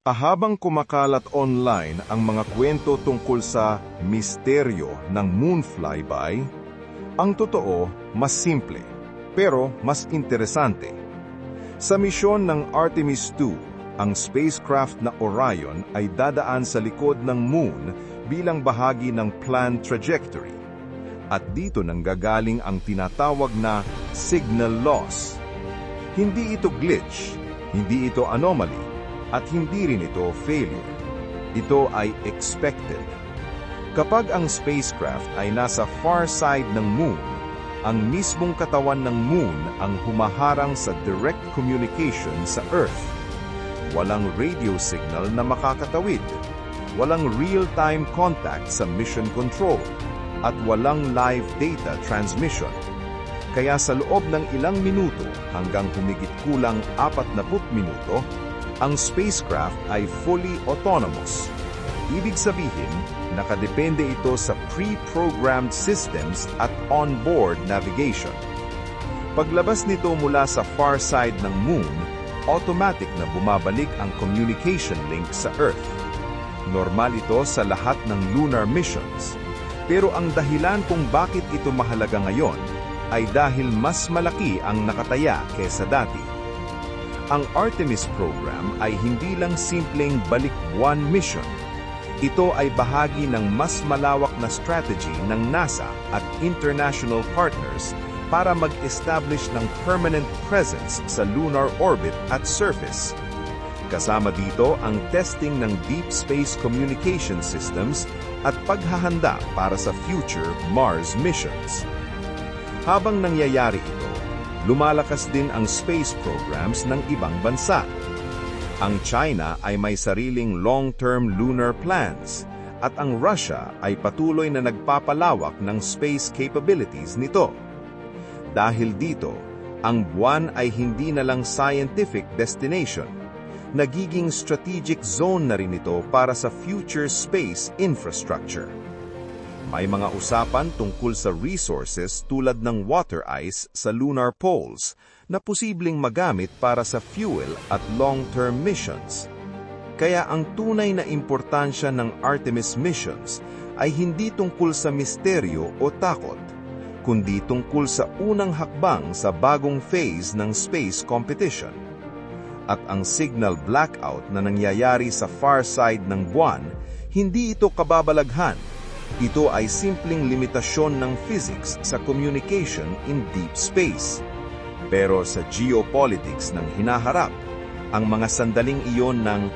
Habang kumakalat online ang mga kwento tungkol sa misteryo ng moon flyby, ang totoo mas simple, pero mas interesante. Sa misyon ng Artemis II, ang spacecraft na Orion ay dadaan sa likod ng moon bilang bahagi ng planned trajectory. At dito nanggagaling ang tinatawag na signal loss. Hindi ito glitch, hindi ito anomaly, at hindi rin ito failure. Ito ay expected. Kapag ang spacecraft ay nasa far side ng moon, ang mismong katawan ng moon ang humaharang sa direct communication sa Earth. Walang radio signal na makakatawid, walang real-time contact sa mission control, at walang live data transmission. Kaya sa loob ng ilang minuto hanggang humigit kulang 40 minuto, ang spacecraft ay fully autonomous. Ibig sabihin, nakadepende ito sa pre-programmed systems at on-board navigation. Paglabas nito mula sa far side ng moon, automatic na bumabalik ang communication link sa Earth. Normal ito sa lahat ng lunar missions. Pero ang dahilan kung bakit ito mahalaga ngayon ay dahil mas malaki ang nakataya kesa dati. Ang Artemis program ay hindi lang simpleng balik-buwan mission. Ito ay bahagi ng mas malawak na strategy ng NASA at international partners para mag-establish ng permanent presence sa lunar orbit at surface. Kasama dito ang testing ng deep space communication systems at paghahanda para sa future Mars missions. Habang nangyayari ito, lumalakas din ang space programs ng ibang bansa. Ang China ay may sariling long-term lunar plans at ang Russia ay patuloy na nagpapalawak ng space capabilities nito. Dahil dito, ang buwan ay hindi na lang scientific destination. Nagiging strategic zone na rin ito para sa future space infrastructure. May mga usapan tungkol sa resources tulad ng water ice sa lunar poles na posibleng magamit para sa fuel at long-term missions. Kaya ang tunay na importansya ng Artemis missions ay hindi tungkol sa misteryo o takot, kundi tungkol sa unang hakbang sa bagong phase ng space competition. At ang signal blackout na nangyayari sa far side ng buwan, hindi ito kababalaghan. Ito ay simpleng limitasyon ng physics sa communication in deep space. Pero sa geopolitics ng hinaharap, ang mga sandaling iyon ng